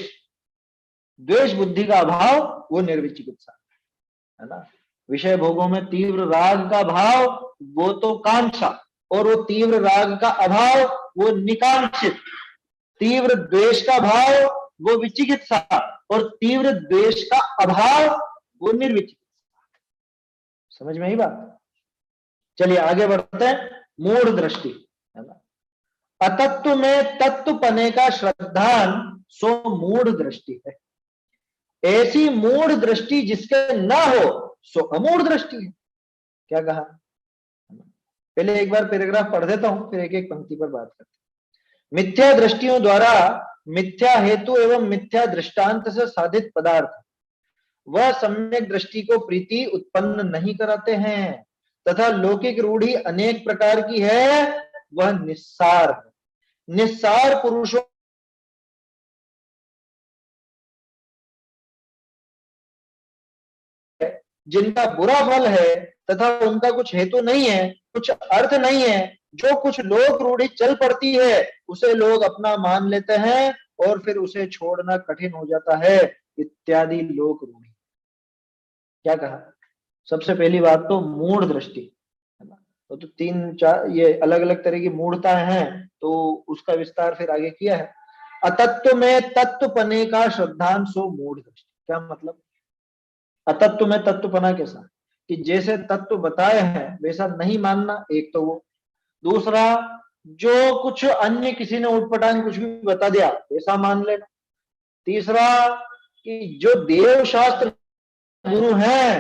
द्वेष बुद्धि का अभाव वो निर्विचिकित्सा है ना। विषय भोगों में तीव्र राग का भाव वो तो कांक्षा, और वो तीव्र राग का अभाव वो निकांक्षित, तीव्र द्वेष का भाव वो विचिकित्सा, और तीव्र द्वेष का अभाव वो निर्विचिकित्सा। समझ में आई बात। चलिए आगे बढ़ते हैं। मूढ़ दृष्टि, है ना। अतत्व में तत्व पने का श्रद्धान सो मूढ़ दृष्टि है। ऐसी मूढ़ दृष्टि जिसके ना हो सो अमूढ़ दृष्टि है। क्या कहा, पहले एक बार पैराग्राफ पढ़ देता हूं, फिर एक एक पंक्ति पर बात करते हैं। मिथ्या दृष्टियों द्वारा मिथ्या हेतु एवं मिथ्या दृष्टांत से साधित पदार्थ वह सम्यक दृष्टि को प्रीति उत्पन्न नहीं कराते हैं, तथा लौकिक रूढ़ी अनेक प्रकार की है, वह निस्सार है। निस्सार पुरुषों जिनका बुरा फल है तथा उनका कुछ हेतु नहीं है, कुछ अर्थ नहीं है, जो कुछ लोक रूढ़ी चल पड़ती है उसे लोग अपना मान लेते हैं और फिर उसे छोड़ना कठिन हो जाता है, इत्यादि लोक रूढ़ी। क्या कहा, सबसे पहली बात तो मूढ़ दृष्टि, है ना। तो तीन चार ये अलग अलग तरह की मूढ़ता हैं, तो उसका विस्तार फिर आगे किया है। अतत्व में तत्व पने का श्रद्धांशो मूढ़ दृष्टि। क्या मतलब, अतत्व में तत्वपना कैसा, कि जैसे तत्व बताए हैं वैसा नहीं मानना, एक तो वो। दूसरा, जो कुछ अन्य किसी ने उटपटांग कुछ भी बता दिया वैसा मान लेना। तीसरा, कि जो देव शास्त्र गुरु है,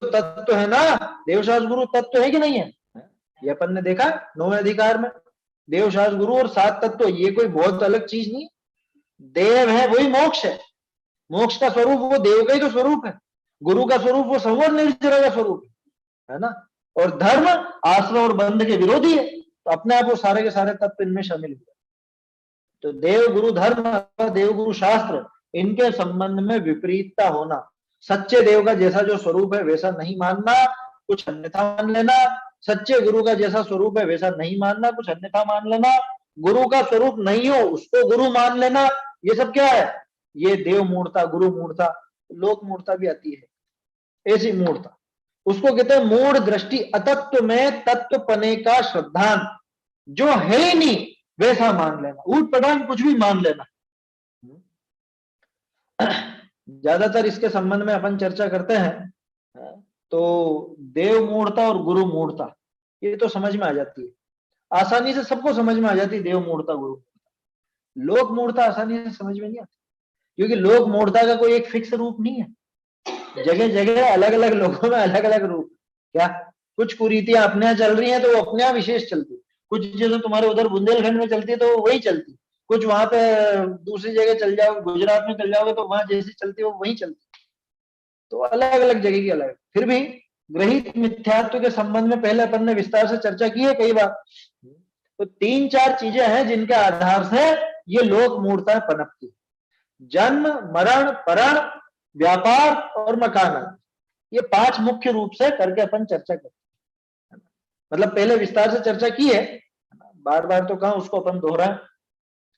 तत्व है ना, देवशास्त्र गुरु तत्व है कि नहीं है, ये अपन ने देखा 9वें अधिकार में। देवशास्त्र गुरु और 7 तत्व, ये कोई बहुत अलग चीज नहीं। देव है वही मोक्ष है, मोक्ष का स्वरूप वो देव का ही तो स्वरूप है, गुरु का स्वरूप वो संवर निर्जरा का स्वरूप है ना। और धर्म आश्रय और बंध के विरोधी है, तो अपने आप वो सारे के सारे तत्व इनमें शामिल हुए। तो देव गुरु धर्म, देव गुरु शास्त्र, इनके संबंध में विपरीतता होना, सच्चे देव का जैसा जो स्वरूप है वैसा नहीं मानना, कुछ अन्यथा मान लेना, सच्चे गुरु का जैसा स्वरूप है वैसा नहीं मानना, कुछ अन्यथा मान लेना, गुरु का स्वरूप नहीं हो उसको गुरु मान लेना, ये सब क्या है, ये देव मूढ़ता, गुरु मूढ़ता, लोक मूढ़ता भी आती है। ऐसी मूढ़ता उसको कहते हैं मूढ़ दृष्टि। अतत्व में तत्व पने का श्रद्धान, जो है ही नहीं वैसा मान लेना, ऊट पटांग कुछ भी मान लेना। ज्यादातर इसके संबंध में अपन चर्चा करते हैं, तो देव मूढ़ता और गुरु मूढ़ता ये तो समझ में आ जाती है, आसानी से सबको समझ में आ जाती है, देव मूढ़ता गुरु मूढ़ता। लोक मूढ़ता आसानी से समझ में नहीं आती, क्योंकि लोक मूढ़ता का कोई एक फिक्स रूप नहीं है, जगह जगह अलग अलग लोगों में अलग अलग रूप। क्या कुछ कुरीतियां अपने यहाँ चल रही हैं तो वो अपने यहाँ विशेष चलती, कुछ जैसे तुम्हारे उधर बुंदेलखंड में चलती है तो वही चलती, कुछ वहां पे दूसरी जगह चल जाओ, गुजरात में चल जाओगे तो वहां जैसी चलती है वो वही चलती। तो अलग अलग जगह की अलग। फिर भी ग्रहित मिथ्यात्व के संबंध में पहले अपन ने विस्तार से चर्चा की है कई बार। तो 3-4 चीजें हैं जिनके आधार से ये लोक मूढ़ता पनपती, जन्म, मरण, परण, व्यापार और मकान। ये 5 मुख्य रूप से करके अपन चर्चा करते हैं, मतलब पहले विस्तार से चर्चा की है, बार बार तो कहा उसको अपन दोहराएं।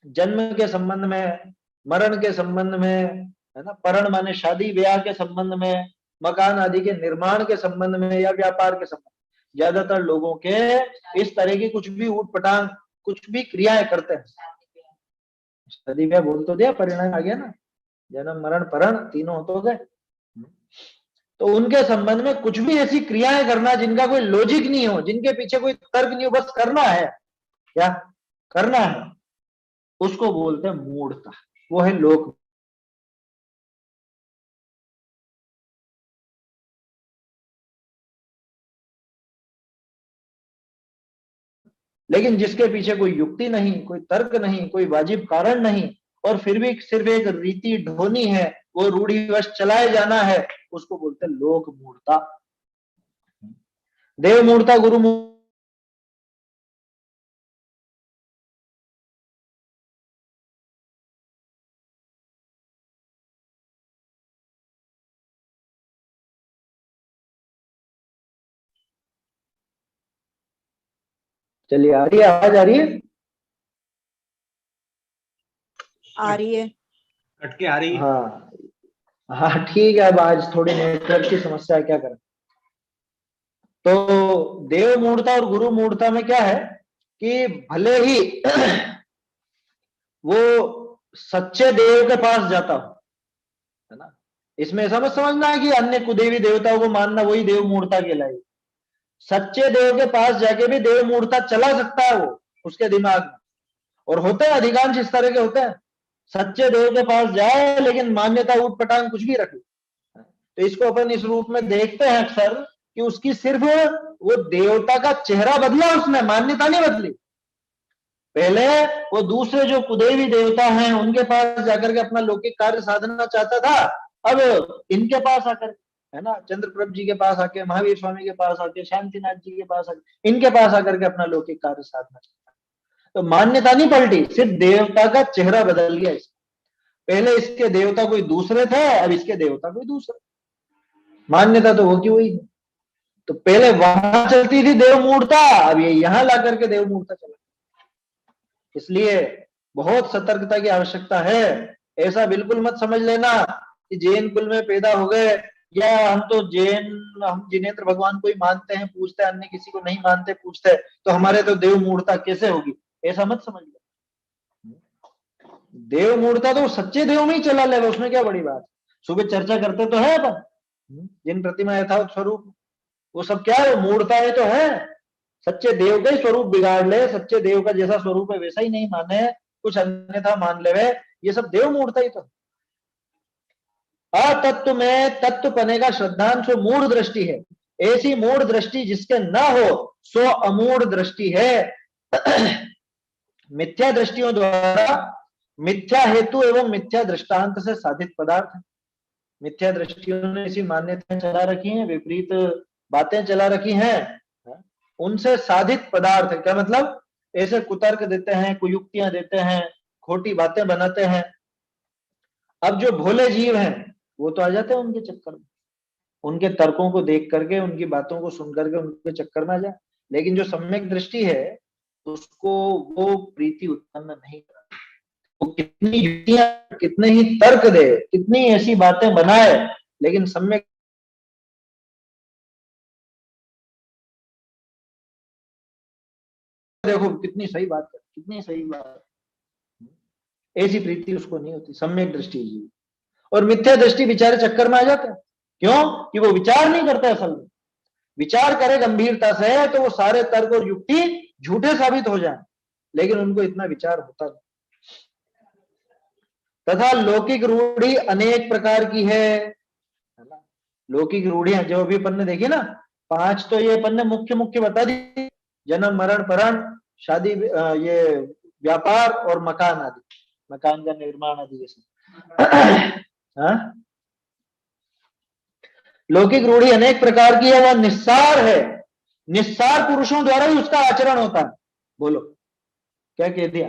जन्म के संबंध में, मरण के संबंध में, है ना, परण माने शादी ब्याह के संबंध में, मकान आदि के निर्माण के संबंध में या व्यापार के संबंध में, ज्यादातर लोगों के इस तरह की कुछ भी ऊट पटांग कुछ भी क्रियाएं करते हैं। शादी ब्याह बोल तो दिया, परिणाम आ गया ना, जन्म मरण परण तीनों तो गए। तो उनके संबंध में कुछ भी ऐसी क्रियाएं करना जिनका कोई लॉजिक नहीं हो, जिनके पीछे कोई तर्क नहीं हो, बस करना है, क्या करना है, उसको बोलते हैं मूढ़ता। वो है लोक। लेकिन जिसके पीछे कोई युक्ति नहीं, कोई तर्क नहीं, कोई वाजिब कारण नहीं, और फिर भी सिर्फ एक रीति ढोनी है, वो रूढ़िवश चलाए जाना है, उसको बोलते हैं लोक मूढ़ता। देव मूढ़ता, गुरु मूढ़ता। चलिए, आ रही है आवाज, आ रही है? आ रही है। कट के आ रही है। हाँ हाँ ठीक है। अब आज थोड़ी नेटवर्क की समस्या है, क्या करें। तो देव मूढ़ता और गुरु मूढ़ता में क्या है कि भले ही वो सच्चे देव के पास जाता हो, है ना, इसमें ऐसा मत समझना है कि अन्य कुदेवी देवताओं को मानना वही देव मूढ़ता कहलाएगी। सच्चे देव के पास जाके भी देव मूढ़ता चला सकता है वो उसके दिमाग में, और होते हैं अधिकांश इस तरह के होते हैं। सच्चे देव के पास जाए लेकिन मान्यता ऊट पटांग कुछ भी रखे। तो इसको अपन इस रूप में देखते हैं अक्सर कि उसकी सिर्फ वो देवता का चेहरा बदला, उसने मान्यता नहीं बदली। पहले वो दूसरे जो कुदेवी देवता हैं उनके पास जाकर के अपना लौकिक कार्य साधना चाहता था, अब इनके पास आकर, है ना, चंद्रप्रभ जी के पास आके, महावीर स्वामी के पास आके, शांतिनाथ जी के पास आके, इनके पास आकर के अपना लौकिक कार्य साधना चाहता। तो मान्यता नहीं पलटी, सिर्फ देवता का चेहरा बदल गया। पहले इसके देवता कोई दूसरे थे, अब इसके देवता कोई दूसरे, मान्यता तो वो की वही। तो पहले वहां चलती थी देव मूढ़ता, अब ये यहां ला करके देव मूढ़ता चला। इसलिए बहुत सतर्कता की आवश्यकता है। ऐसा बिल्कुल मत समझ लेना कि जैन कुल में पैदा हो गए, या हम तो जैन, हम जिनेंद्र भगवान को ही मानते हैं, पूछते हैं, अन्य किसी को नहीं मानते पूछते, तो हमारे तो देव मूढ़ता कैसे होगी, ऐसा मत समझ लो। देव मूढ़ता तो सच्चे देव में ही चला लेगा, उसमें क्या बड़ी बात। सुबह चर्चा करते तो है अपन, जिन प्रतिमा यथावत स्वरूप, वो सब क्या है, मूढ़ता है तो है। सच्चे देव का ही स्वरूप बिगाड़ ले, सच्चे देव का जैसा स्वरूप है वैसा ही नहीं माने, कुछ अन्यथा मान ले, ये सब देव मूढ़ता ही तो। अतत्व में तत्व पने का श्रद्धांश मूढ़ दृष्टि है। ऐसी मूढ़ दृष्टि जिसके न हो सो अमूढ़ दृष्टि है। मिथ्या दृष्टियों द्वारा मिथ्या हेतु एवं मिथ्या दृष्टांत से साधित पदार्थ। मिथ्या दृष्टियों ने ऐसी मान्यताएं चला रखी हैं, विपरीत बातें चला रखी हैं, उनसे साधित पदार्थ। क्या मतलब, ऐसे कुतर्क देते हैं, कुयुक्तियां देते हैं, खोटी बातें बनाते हैं। अब जो भोले जीव हैं वो तो आ जाते हैं उनके चक्कर में, उनके तर्कों को देख करके, उनकी बातों को सुन करके उनके चक्कर में आ जाए। लेकिन जो सम्यक दृष्टि है उसको वो प्रीति उत्पन्न नहीं करती। वो कितनी युक्तियां, कितने ही तर्क दे, कितनी ऐसी बातें बनाए, लेकिन सम्यक देखो कितनी सही बात है, कितनी सही बात, ऐसी प्रीति उसको नहीं होती सम्यक दृष्टि जी। और मिथ्या दृष्टि बेचारे चक्कर में आ जाते हैं, क्यों कि वो विचार नहीं करता। असल में विचार करे गंभीरता से तो वो सारे तर्क और युक्ति झूठे साबित हो जाए, लेकिन उनको इतना विचार होता नहीं। तथा लौकिक रूढ़ी अनेक प्रकार की है ना। लौकिक रूढ़ियां जो अभी अपन ने देखी ना, 5 तो ये अपन ने मुख्य मुख्य बता दी, जन्म मरण परण, शादी, ये व्यापार और मकान आदि, मकान का निर्माण आदि ये सब। लौकिक रूढ़ी अनेक प्रकार की है, वह निस्सार है। निस्सार पुरुषों द्वारा ही उसका आचरण होता है। बोलो क्या कह दिया।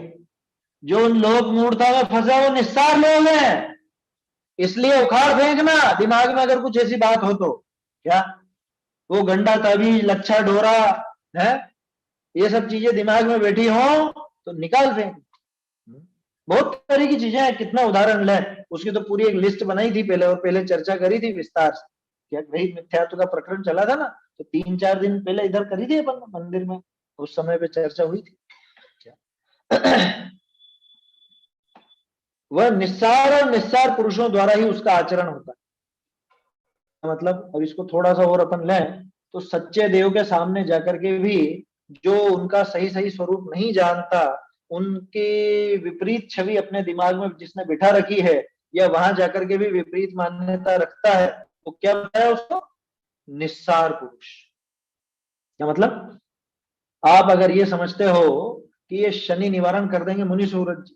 जो उन लोग मूर्खता में फंसे वो निस्सार लोग हैं, इसलिए उखाड़ फेंकना दिमाग में अगर कुछ ऐसी बात हो तो। क्या वो गंडा तभी लच्छा डोरा है, ये सब चीजें दिमाग में बैठी हो तो निकाल फेंक। बहुत तरह की चीजें हैं, कितना उदाहरण ले, उसकी तो पूरी एक लिस्ट बनाई थी पहले, और पहले चर्चा करी थी विस्तार से। क्या ग्रहित मिथ्यात्व का प्रकरण चला था ना, तो 3-4 दिन पहले इधर करी थी अपन मंदिर में, उस समय पे चर्चा हुई थी। वह निस्सार और निस्सार पुरुषों द्वारा ही उसका आचरण होता है। मतलब अब इसको थोड़ा सा और अपन लें तो सच्चे देव के सामने जाकर के भी जो उनका सही सही स्वरूप नहीं जानता, उनके विपरीत छवि अपने दिमाग में जिसने बिठा रखी है, या वहां जाकर के भी विपरीत मान्यता रखता है, तो क्या बताया उसको? निस्सार पुरुष। क्या मतलब? आप अगर ये समझते हो कि ये शनि निवारण कर देंगे मुनि सूरज जी,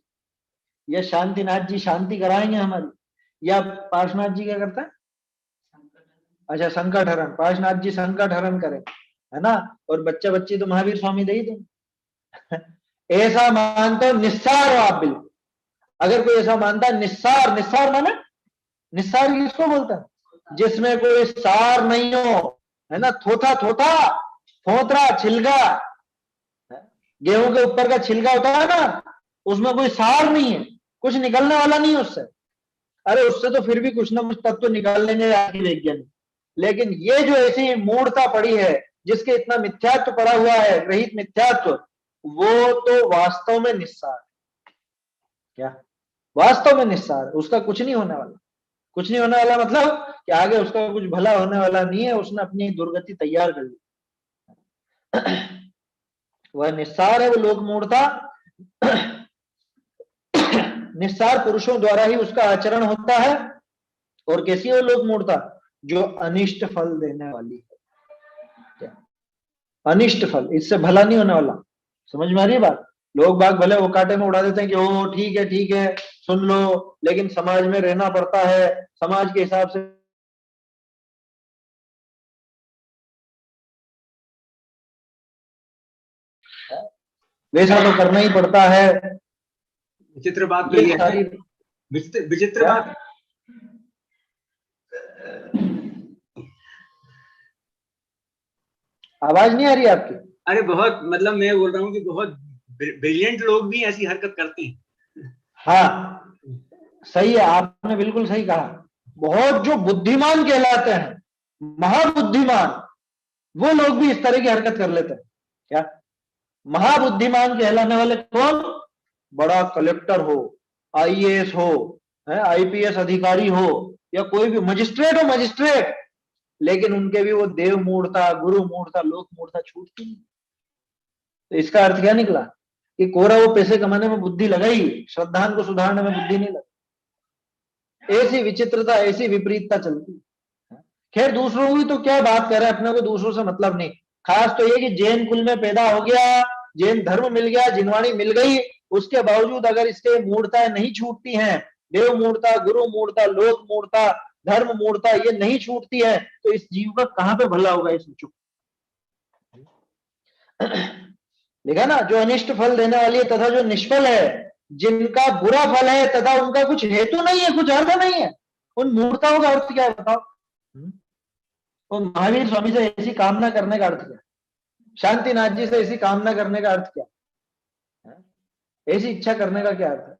या शांतिनाथ जी शांति कराएंगे हमारी, या पार्शनाथ जी क्या करता है? अच्छा, संकट हरण, पार्शनाथ जी संकट हरण करें, है ना, और बच्चा बच्ची तो महावीर स्वामी दे ही दो। ऐसा मानते हो, निस्सार हो आप बिल्कुल। अगर कोई ऐसा मानता है निस्सार, निस्सार माने निस्सार किसको बोलता है? जिसमें कोई सार नहीं हो, है ना, थोथा थोथा, फोतरा, छिलका, गेहूं के ऊपर का छिलका होता है ना, उसमें कोई सार नहीं है, कुछ निकलने वाला नहीं है उससे। अरे उससे तो फिर भी कुछ ना कुछ तत्व निकाल लेंगे आज के वैज्ञानिक, लेकिन ये जो ऐसी मूढ़ता पड़ी है, जिसके इतना मिथ्यात्व पड़ा हुआ है, ग्रहित मिथ्यात्व, वो तो वास्तव में निस्सार है। क्या? वास्तव में निस्सार है, उसका कुछ नहीं होने वाला। कुछ नहीं होने वाला मतलब कि आगे उसका कुछ भला होने वाला नहीं है, उसने अपनी दुर्गति तैयार कर ली। वह निस्सार है, वो लोक मूढ़ता। निस्सार पुरुषों द्वारा ही उसका आचरण होता है। और कैसी है वो लोक मूढ़ता? जो अनिष्ट फल देने वाली है। अनिष्ट फल, इससे भला नहीं होने वाला। समझ में आ रही है बात? लोग बाग भले वो कांटे में उड़ा देते हैं कि ओ ठीक है सुन लो, लेकिन समाज में रहना पड़ता है, समाज के हिसाब से वैसा तो करना ही पड़ता है। विचित्र बात तो ये है, विचित्र बात। आवाज नहीं आ रही आपकी? अरे बहुत, मतलब मैं बोल रहा हूँ कि बहुत ब्रिलियंट लोग भी ऐसी हरकत करते हैं। हाँ सही है, आपने बिल्कुल सही कहा। बहुत जो बुद्धिमान कहलाते हैं, महाबुद्धिमान, वो लोग भी इस तरह की हरकत कर लेते हैं। क्या? महाबुद्धिमान कहलाने वाले कौन? बड़ा कलेक्टर हो, आईएएस हो, आईपीएस अधिकारी हो, या कोई भी मजिस्ट्रेट हो, मजिस्ट्रेट, लेकिन उनके भी वो देव मूढ़ता, गुरु मूढ़ता, लोक मूढ़ता छूटती नहीं। तो इसका अर्थ क्या निकला? कि कोरा वो पैसे कमाने में बुद्धि लगाई, श्रद्धान को सुधारने में बुद्धि नहीं लगी। ऐसी विचित्रता, ऐसी विपरीतता चलती। खैर दूसरों की तो क्या बात करें, अपने को दूसरों से मतलब नहीं। खास तो ये कि जैन कुल में पैदा हो गया, जैन धर्म मिल गया, जिनवाणी मिल गई, उसके बावजूद अगर इसके मूढ़ताएं नहीं छूटती हैं, देव मूढ़ता, गुरु मूढ़ता, लोक मूढ़ता, धर्म मूढ़ता, ये नहीं छूटती है, तो इस जीव का कहां पे भला होगा? इस चुप देखा ना, जो अनिष्ट फल देने वाली है तथा जो निष्फल है, जिनका बुरा फल है तथा उनका कुछ हेतु नहीं है, कुछ अर्थ नहीं है, उन मूर्ताओं का अर्थ क्या है बताओ? तो महावीर स्वामी से ऐसी कामना करने का अर्थ क्या? शांतिनाथ जी से ऐसी कामना करने का अर्थ क्या? ऐसी इच्छा करने का क्या अर्थ है?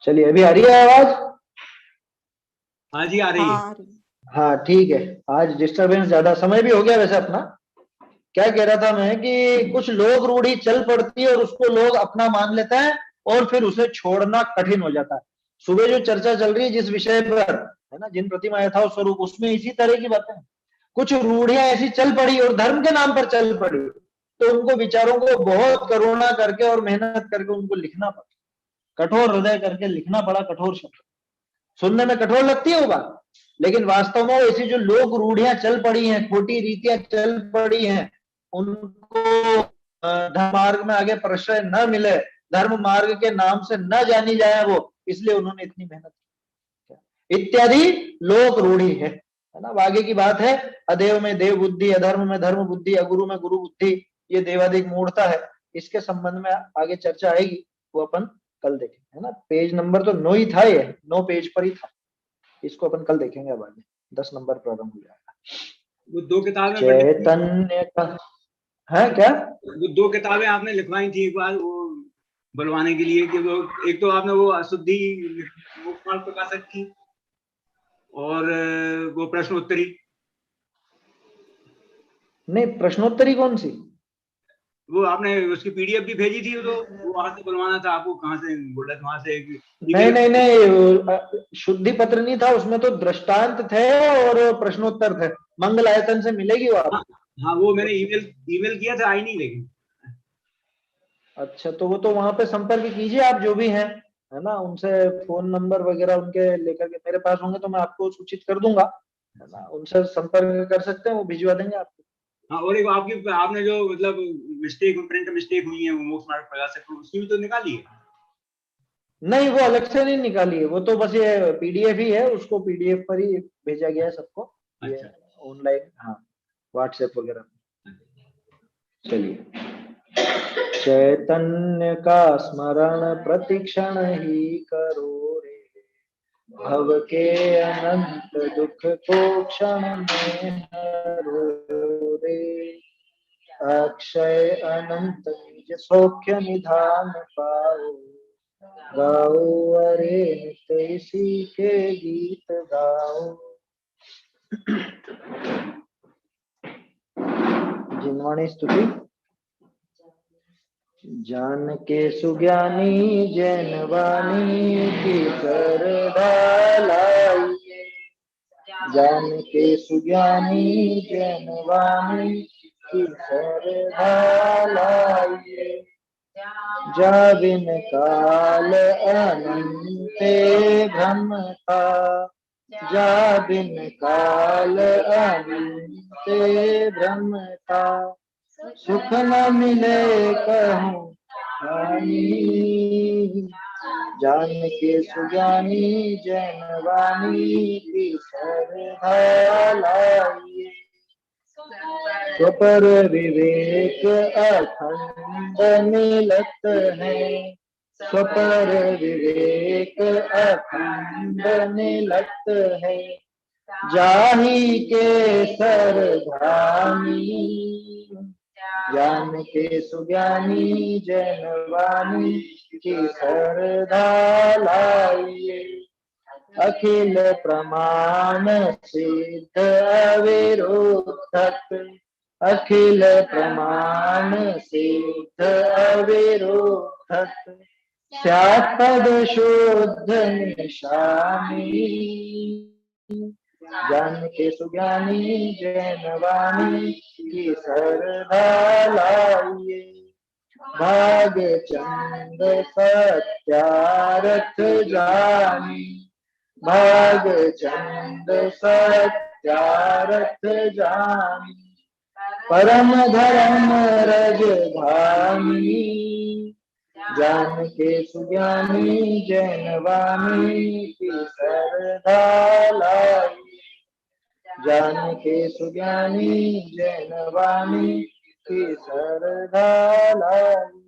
चलिए, अभी आ रही है आवाज? हाँ जी, आ रही है। हाँ ठीक है। आज डिस्टरबेंस ज्यादा, समय भी हो गया वैसे अपना। क्या कह रहा था मैं कि कुछ लोग रूढ़ी चल पड़ती है और उसको लोग अपना मान लेते हैं, और फिर उसे छोड़ना कठिन हो जाता है। सुबह जो चर्चा चल रही है जिस विषय पर, है ना, जिन प्रतिमा यथाव स्वरूप, उसमें इसी तरह की बातें, कुछ रूढ़ियां ऐसी चल पड़ी और धर्म के नाम पर चल पड़ी, तो उनको विचारों को बहुत करुणा करके और मेहनत करके उनको लिखना पड़ा, कठोर हृदय करके लिखना पड़ा, कठोर शब्द। सुनने में कठोर लगती है वो बात, लेकिन वास्तव में ऐसी जो लोक रूढ़ियां चल पड़ी हैं, खोटी रीतियां चल पड़ी हैं, उनको धर्म मार्ग में आगे प्रश्रय न मिले, धर्म मार्ग के नाम से न जानी जाए वो, इसलिए उन्होंने इतनी मेहनत की इत्यादि लोक रूढ़ी है ना। आगे की बात है, अदेव में देव बुद्धि, अधर्म में धर्म बुद्धि, अगुरु में गुरु बुद्धि, ये देवादिक मूढ़ता है। इसके संबंध में आगे चर्चा आएगी, वो अपन कल देखेंगे, है ना। पेज नंबर तो 9 ही था, ये 9 पेज पर ही था, इसको अपन कल देखेंगे। अब आगे 10 नंबर प्रारंभ हो जाएगा। वो 2 किताबें चैतन्य का है क्या? वो 2 किताबें आपने लिखवाई थी एक बार, वो बुलवाने के लिए कि वो, एक तो आपने वो अशुद्धि मुक्तमाल प्रकाशक की, और वो प्रश्नोत्तरी। नहीं, प्रश्नोत्तरी कौन सी? वो आपने उसकी पीडीएफ भी भेजी थी, तो वो वहां से बुलवाना था आपको, कहाँ से बोला था, वहां से नहीं, शुद्धि पत्र नहीं था उसमें, तो दृष्टांत थे और प्रश्नोत्तर थे। मंगल आयतन से मिलेगी वो आपको। हाँ, वो मैंने ईमेल किया था, आई नहीं लेकिन। अच्छा, तो वो तो वहां पे संपर्क कीजिए आप, जो भी हैं, है ना, उनसे फोन नंबर वगैरह उनके लेकर के मेरे पास होंगे तो मैं आपको सूचित कर दूंगा, है ना, उनसे संपर्क कर सकते हैं, वो भिजवा देंगे आपको। हाँ, और एक आपने जो मतलब प्रिंट मिस्टेक हुई है वो मोक्ष मार्ग प्रकाशक, उसकी भी तो निकाली है? नहीं, वो अलग से नहीं निकाली है, वो तो बस ये पीडीएफ ही है, उसको पीडीएफ पर ही भेजा गया है सबको। ये अच्छा। ऑनलाइन, हाँ, व्हाट्सएप वगैरह। चलिए, चैतन्य का स्मरण प्रतिक्षण ही करो रे, भव के अनंत दुख को क्षण में हरो रे, अक्षय अनंत निज सौख्य निधान पाओ, गाओ अरे नित्य इसी के गीत गाओ। जिनवाणी स्तुति। जान के सुज्ञानी जैन वाणी की श्रद्धा लाइए, जान के सुज्ञानी जैन वाणी की श्रद्धा लाइए, जा बिन काल अनंत भ्रम था, जा बिन काल अनंत भ्रम था, सुख न मिले कहूँ हानि, जान के सुज्ञानी जैन वाणी की श्रद्धा लाइए, स्वपर विवेक अखंड मिलत है, स्वपर विवेक अखंड मिलत है, जाही के सरधामी, जान के सुज्ञानी जैन वाणी की श्रद्धा लाइए, अखिल प्रमाण सिद्ध अविरोधक, अखिल प्रमाण सिद्ध अविरोधक, स्यात् पद शुद्ध निशानी, जान के सुज्ञानी जैन वाणी की श्रद्धा लाइए, भाग चंद सत्यारथ जानी, भाग चंद सत्यारथ जानी, परम धर्म रजधानी, जान के सुज्ञानी जैन वाणी की श्रद्धा लाइए, जान के सुज्ञानी जैन वाणी की श्रद्धा लाइए।